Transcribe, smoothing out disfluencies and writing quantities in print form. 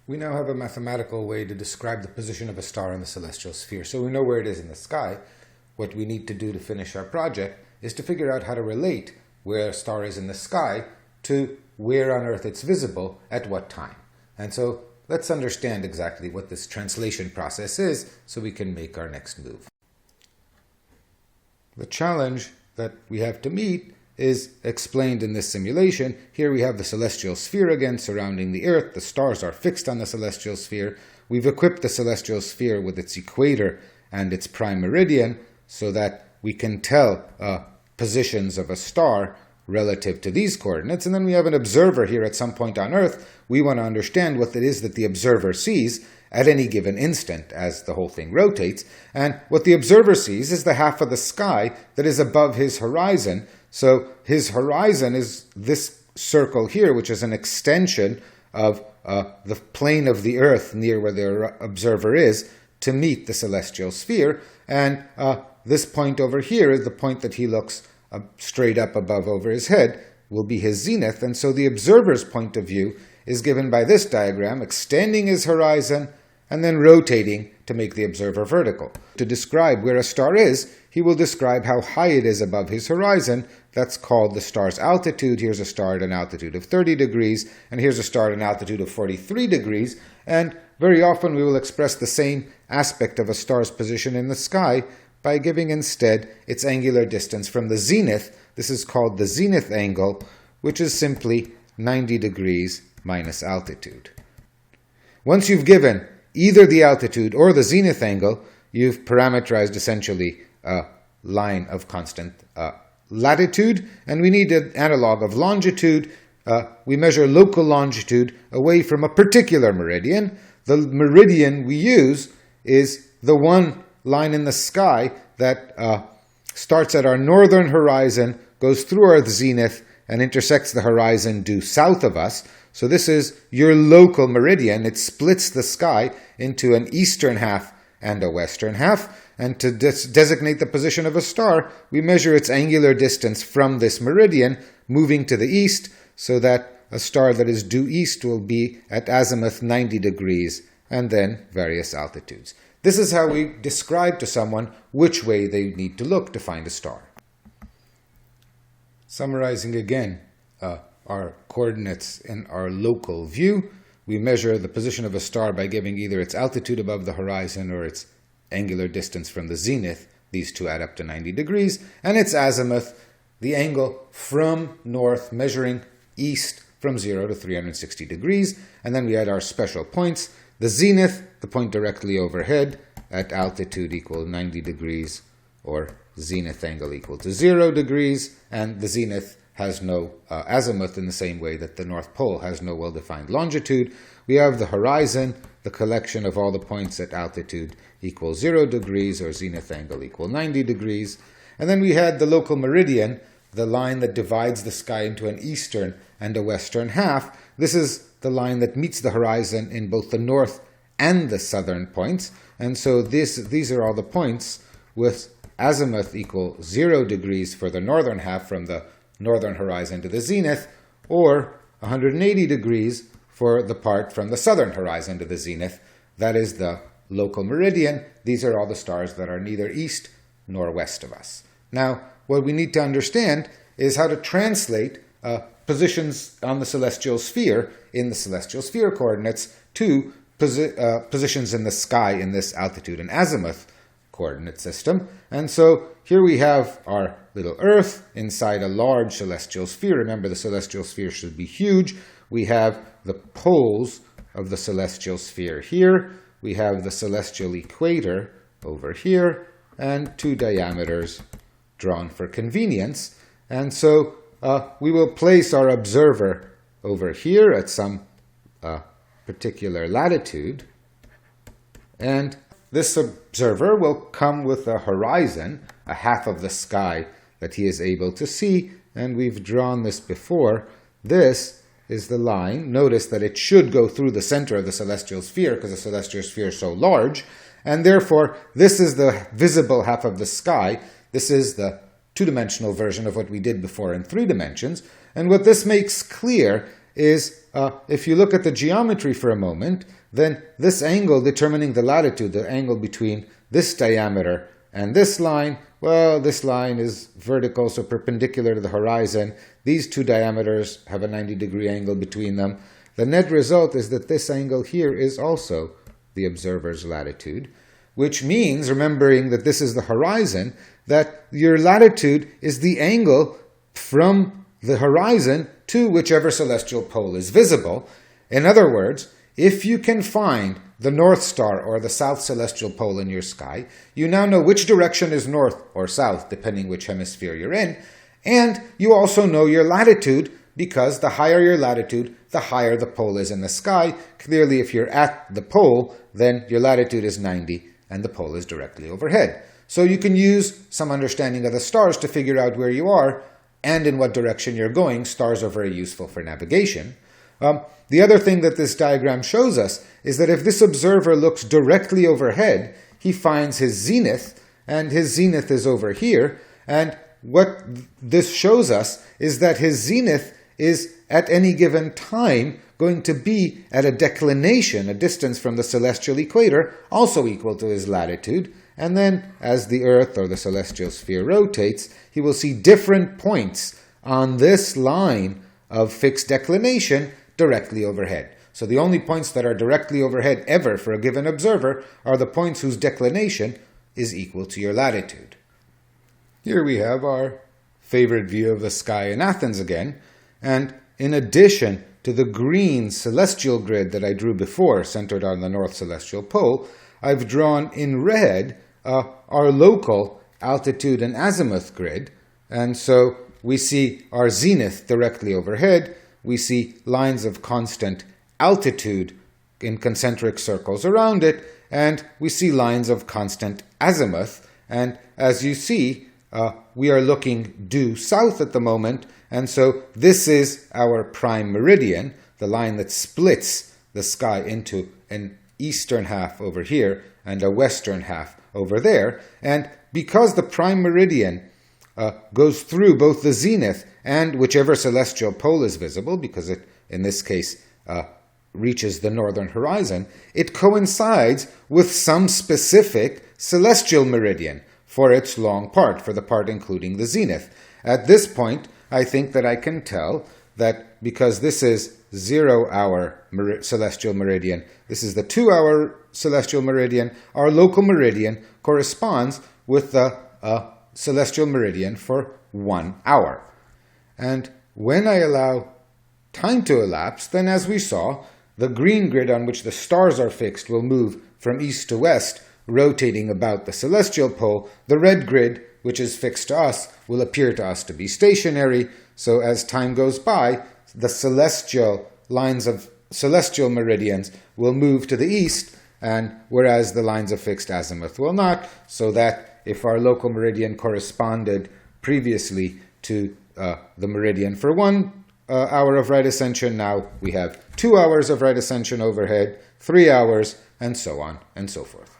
We now have a mathematical way to describe the position of a star in the celestial sphere. So we know where it is in the sky. What we need to do to finish our project is to figure out how to relate where a star is in the sky to where on Earth it's visible at what time. And so let's understand exactly what this translation process is so we can make our next move. The challenge that we have to meet is explained in this simulation. Here we have the celestial sphere again surrounding the Earth. The stars are fixed on the celestial sphere. We've equipped the celestial sphere with its equator and its prime meridian so that we can tell positions of a star relative to these coordinates. And then we have an observer here at some point on Earth. We want to understand what it is that the observer sees at any given instant as the whole thing rotates. And what the observer sees is the half of the sky that is above his horizon. So his horizon is this circle here, which is an extension of the plane of the Earth near where the observer is to meet the celestial sphere. And this point over here is the point that he looks straight up above over his head, will be his zenith. And so the observer's point of view is given by this diagram, extending his horizon and then rotating to make the observer vertical. To describe where a star is, he will describe how high it is above his horizon. That's called the star's altitude. Here's a star at an altitude of 30 degrees, and here's a star at an altitude of 43 degrees. And very often we will express the same aspect of a star's position in the sky by giving instead its angular distance from the zenith. This is called the zenith angle, which is simply 90 degrees minus altitude. Once you've given either the altitude or the zenith angle, you've parameterized essentially a line of constant latitude, and we need an analog of longitude. We measure local longitude away from a particular meridian. The meridian we use is the one line in the sky that starts at our northern horizon, goes through our zenith, and intersects the horizon due south of us. So this is your local meridian. It splits the sky into an eastern half and a western half. And to designate the position of a star, we measure its angular distance from this meridian, moving to the east, so that a star that is due east will be at azimuth 90 degrees, and then various altitudes. This is how we describe to someone which way they need to look to find a star. Summarizing again our coordinates in our local view, we measure the position of a star by giving either its altitude above the horizon or its angular distance from the zenith. These two add up to 90 degrees. And its azimuth, the angle from north, measuring east from 0 to 360 degrees. And then we add our special points. The zenith, the point directly overhead, at altitude equal 90 degrees, or zenith angle equal to 0 degrees. And the zenith has no azimuth in the same way that the North Pole has no well-defined longitude. We have the horizon, the collection of all the points at altitude equals 0 degrees, or zenith angle equal 90 degrees. And then we had the local meridian, the line that divides the sky into an eastern and a western half. This is the line that meets the horizon in both the north and the southern points. And so these are all the points with azimuth equal 0 degrees for the northern half from the northern horizon to the zenith, or 180 degrees for the part from the southern horizon to the zenith. That is the local meridian. These are all the stars that are neither east nor west of us. Now, what we need to understand is how to translate positions on the celestial sphere in the celestial sphere coordinates to positions in the sky in this altitude and azimuth coordinate system. And so here we have our little Earth inside a large celestial sphere. Remember, the celestial sphere should be huge. We have the poles of the celestial sphere here. We have the celestial equator over here, and two diameters drawn for convenience. And so we will place our observer over here at some particular latitude. And this observer will come with a horizon, a half of the sky that he is able to see. And we've drawn this before. This is the line. Notice that it should go through the center of the celestial sphere because the celestial sphere is so large. And therefore, this is the visible half of the sky. This is the two-dimensional version of what we did before in 3 dimensions. And what this makes clear is, if you look at the geometry for a moment, then this angle determining the latitude, the angle between this diameter and this line, well, this line is vertical, so perpendicular to the horizon. These two diameters have a 90-degree angle between them. The net result is that this angle here is also the observer's latitude, which means, remembering that this is the horizon, that your latitude is the angle from the horizon to whichever celestial pole is visible. In other words, if you can find the North Star or the South Celestial Pole in your sky, you now know which direction is north or south, depending which hemisphere you're in, and you also know your latitude, because the higher your latitude, the higher the pole is in the sky. Clearly, if you're at the pole, then your latitude is 90, and the pole is directly overhead. So you can use some understanding of the stars to figure out where you are and in what direction you're going. Stars are very useful for navigation. The other thing that this diagram shows us is that if this observer looks directly overhead, he finds his zenith, and his zenith is over here. And what this shows us is that his zenith is at any given time going to be at a declination, a distance from the celestial equator, also equal to his latitude. And then, as the Earth or the celestial sphere rotates, he will see different points on this line of fixed declination directly overhead. So the only points that are directly overhead ever for a given observer are the points whose declination is equal to your latitude. Here we have our favorite view of the sky in Athens again, and in addition to the green celestial grid that I drew before, centered on the North Celestial Pole, I've drawn in red our local altitude and azimuth grid, and so we see our zenith directly overhead. We see lines of constant altitude in concentric circles around it, and we see lines of constant azimuth. And as you see, we are looking due south at the moment, and so this is our prime meridian, the line that splits the sky into an eastern half over here and a western half over there. And because the prime meridian goes through both the zenith and whichever celestial pole is visible, because it, in this case, reaches the northern horizon, it coincides with some specific celestial meridian for its long part, for the part including the zenith. At this point, I think that I can tell that because this is 0-hour celestial meridian, this is the 2-hour celestial meridian, our local meridian corresponds with the celestial meridian for 1 hour. And when I allow time to elapse, then as we saw, the green grid on which the stars are fixed will move from east to west, rotating about the celestial pole. The red grid, which is fixed to us, will appear to us to be stationary. So as time goes by, the celestial lines of celestial meridians will move to the east, and whereas the lines of fixed azimuth will not, so that if our local meridian corresponded previously to the meridian for 1 hour of right ascension, now we have 2 hours of right ascension overhead, 3 hours, and so on and so forth.